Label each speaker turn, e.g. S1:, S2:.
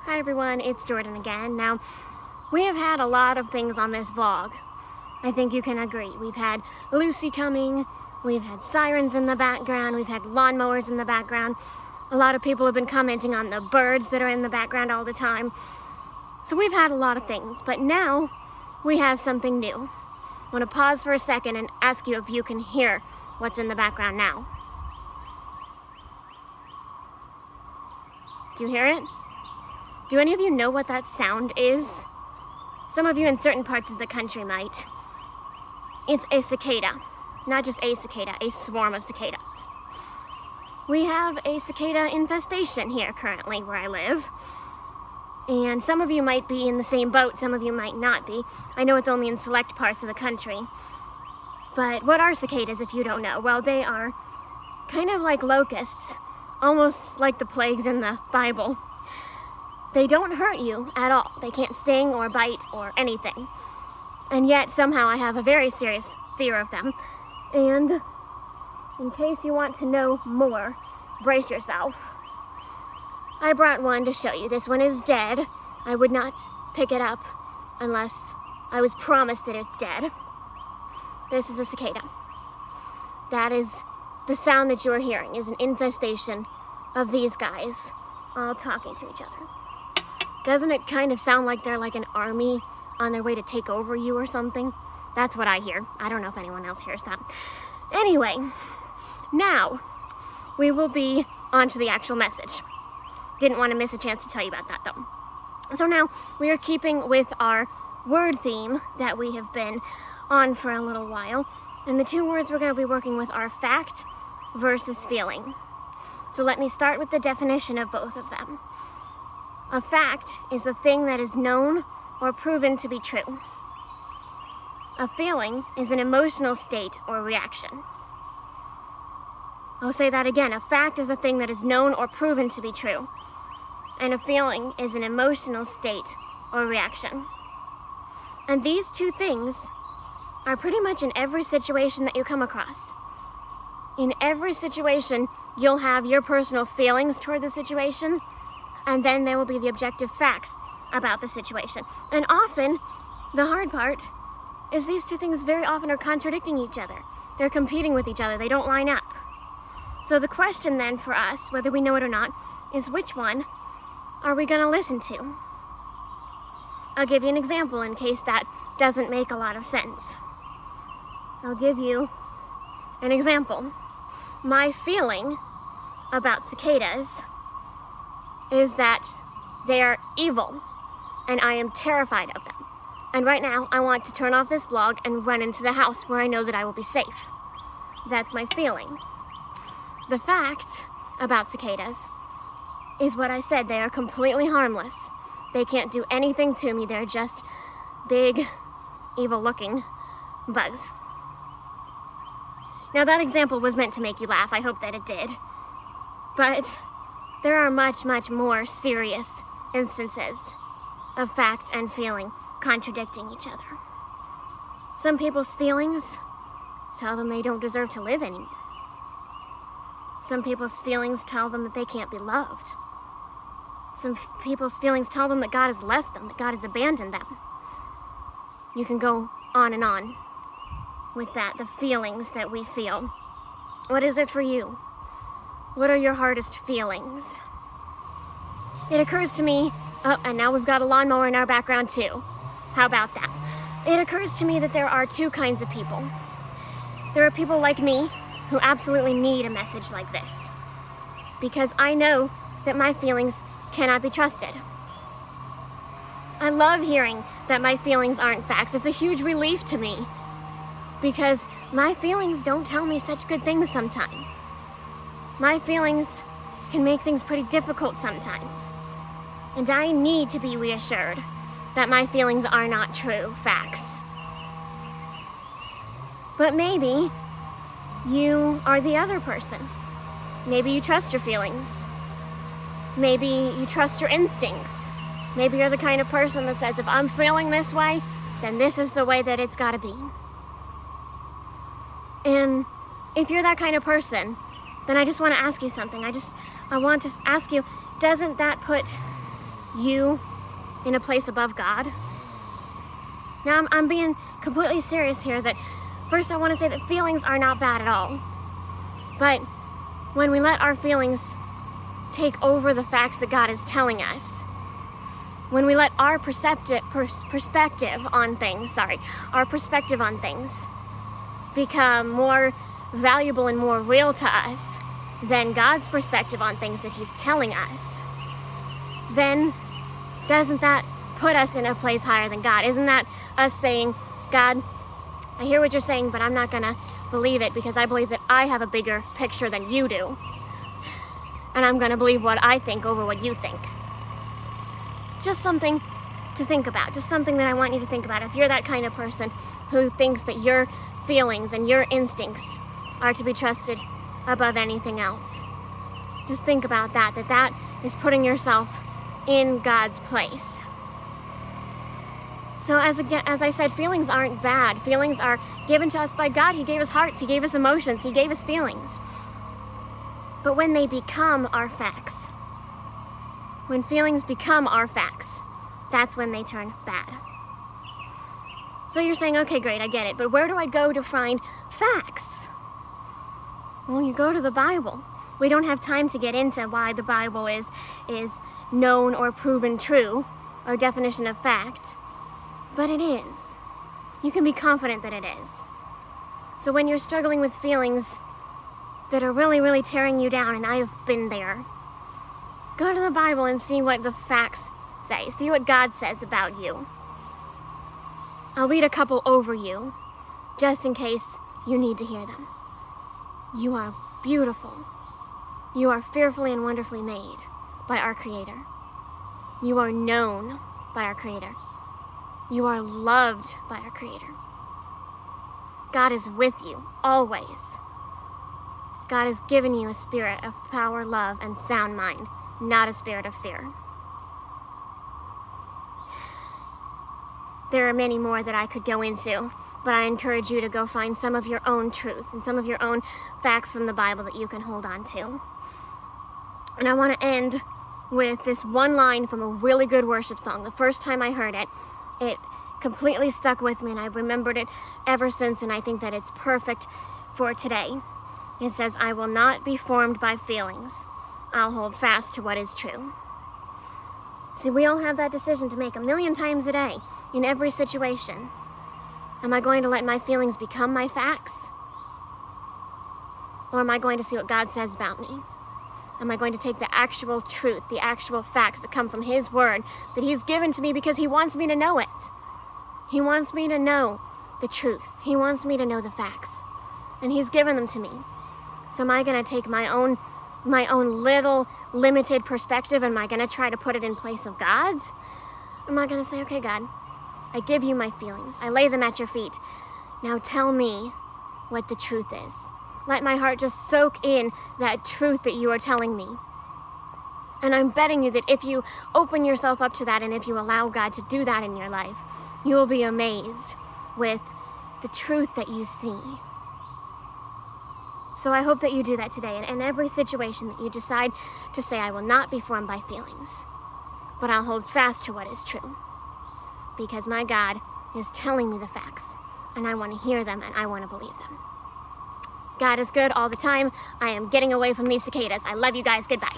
S1: Hi everyone, it's Jordan again. Now, we have had a lot of things on this vlog. I think you can agree. We've had Lucy coming, we've had sirens in the background, we've had lawnmowers in the background. A lot of people have been commenting on the birds that are in the background all the time. So we've had a lot of things, but now we have something new. I want to pause for a second and ask you if you can hear what's in the background now. Do you hear it? Do any of you know what that sound is? Some of you in certain parts of the country might. It's a cicada. Not just a cicada, a swarm of cicadas. We have a cicada infestation here currently where I live. And some of you might be in the same boat, some of you might not be. I know it's only in select parts of the country. But what are cicadas if you don't know? Well, they are kind of like locusts, almost like the plagues in the Bible. They don't hurt you at all. They can't sting or bite or anything. And yet somehow I have a very serious fear of them. And in case you want to know more, brace yourself. I brought one to show you. This one is dead. I would not pick it up unless I was promised that it's dead. This is a cicada. That is the sound that you're hearing, is an infestation of these guys all talking to each other. Doesn't it kind of sound like they're like an army on their way to take over you or something? That's what I hear. I don't know if anyone else hears that. Anyway, now we will be on to the actual message. Didn't want to miss a chance to tell you about that though. So now we are keeping with our word theme that we have been on for a little while. And the two words we're going to be working with are fact versus feeling. So let me start with the definition of both of them. A fact is a thing that is known or proven to be true. A feeling is an emotional state or reaction. I'll say that again. A fact is a thing that is known or proven to be true. And a feeling is an emotional state or reaction. And these two things are pretty much in every situation that you come across. In every situation, you'll have your personal feelings toward the situation, and then there will be the objective facts about the situation. And often, the hard part is these two things very often are contradicting each other. They're competing with each other. They don't line up. So the question then for us, whether we know it or not, is which one are we going to listen to? I'll give you an example in case that doesn't make a lot of sense. I'll give you an example. My feeling about cicadas is that they are evil, and I am terrified of them. And right now, I want to turn off this vlog and run into the house where I know that I will be safe. That's my feeling. The fact about cicadas is what I said. They are completely harmless. They can't do anything to me. They're just big, evil-looking bugs. Now, that example was meant to make you laugh. I hope that it did. But there are much, much more serious instances of fact and feeling contradicting each other. Some people's feelings tell them they don't deserve to live anymore. Some people's feelings tell them that they can't be loved. Some people's feelings tell them that God has left them, that God has abandoned them. You can go on and on with that, the feelings that we feel. What is it for you? What are your hardest feelings? It occurs to me, oh, and now we've got a lawnmower in our background too. How about that? It occurs to me that there are two kinds of people. There are people like me who absolutely need a message like this, because I know that my feelings cannot be trusted. I love hearing that my feelings aren't facts. It's a huge relief to me, because my feelings don't tell me such good things sometimes. My feelings can make things pretty difficult sometimes. And I need to be reassured that my feelings are not true facts. But maybe you are the other person. Maybe you trust your feelings. Maybe you trust your instincts. Maybe you're the kind of person that says, if I'm feeling this way, then this is the way that it's gotta be. And if you're that kind of person, then I just want to ask you something. I want to ask you, doesn't that put you in a place above God? Now, I'm being completely serious here that first I want to say that feelings are not bad at all. But when we let our feelings take over the facts that God is telling us, when we let our perspective on things become more valuable and more real to us than God's perspective on things that He's telling us, then doesn't that put us in a place higher than God? Isn't that us saying, God, I hear what you're saying, but I'm not gonna believe it because I believe that I have a bigger picture than you do. And I'm gonna believe what I think over what you think. Just something to think about. Just something that I want you to think about. If you're that kind of person who thinks that your feelings and your instincts are to be trusted above anything else, just think about that is putting yourself in God's place. So as I said, feelings aren't bad. Feelings are given to us by God. He gave us hearts, He gave us emotions, He gave us feelings. But when they become our facts, when feelings become our facts, that's when they turn bad. So you're saying, okay, great, I get it, but where do I go to find facts? Well, you go to the Bible. We don't have time to get into why the Bible is known or proven true, or definition of fact, but it is. You can be confident that it is. So when you're struggling with feelings that are really, really tearing you down, and I have been there, go to the Bible and see what the facts say. See what God says about you. I'll read a couple over you, just in case you need to hear them. You are beautiful. You are fearfully and wonderfully made by our Creator. You are known by our Creator. You are loved by our Creator. God is with you, always. God has given you a spirit of power, love, and sound mind, not a spirit of fear. There are many more that I could go into, but I encourage you to go find some of your own truths and some of your own facts from the Bible that you can hold on to. And I want to end with this one line from a really good worship song. The first time I heard it, it completely stuck with me, and I've remembered it ever since, and I think that it's perfect for today. It says, I will not be formed by feelings. I'll hold fast to what is true. See, we all have that decision to make 1,000,000 times a day in every situation. Am I going to let my feelings become my facts? Or am I going to see what God says about me? Am I going to take the actual truth, the actual facts that come from His Word that He's given to me because He wants me to know it? He wants me to know the truth. He wants me to know the facts. And He's given them to me. So am I going to take my own little limited perspective, and am I going to try to put it in place of God's? Or am I going to say, okay, God, I give you my feelings. I lay them at your feet. Now tell me what the truth is. Let my heart just soak in that truth that you are telling me. And I'm betting you that if you open yourself up to that, and if you allow God to do that in your life, you will be amazed with the truth that you see. So I hope that you do that today. And in every situation that you decide to say, I will not be formed by feelings, but I'll hold fast to what is true. Because my God is telling me the facts, and I want to hear them, and I want to believe them. God is good all the time. I am getting away from these cicadas. I love you guys. Goodbye.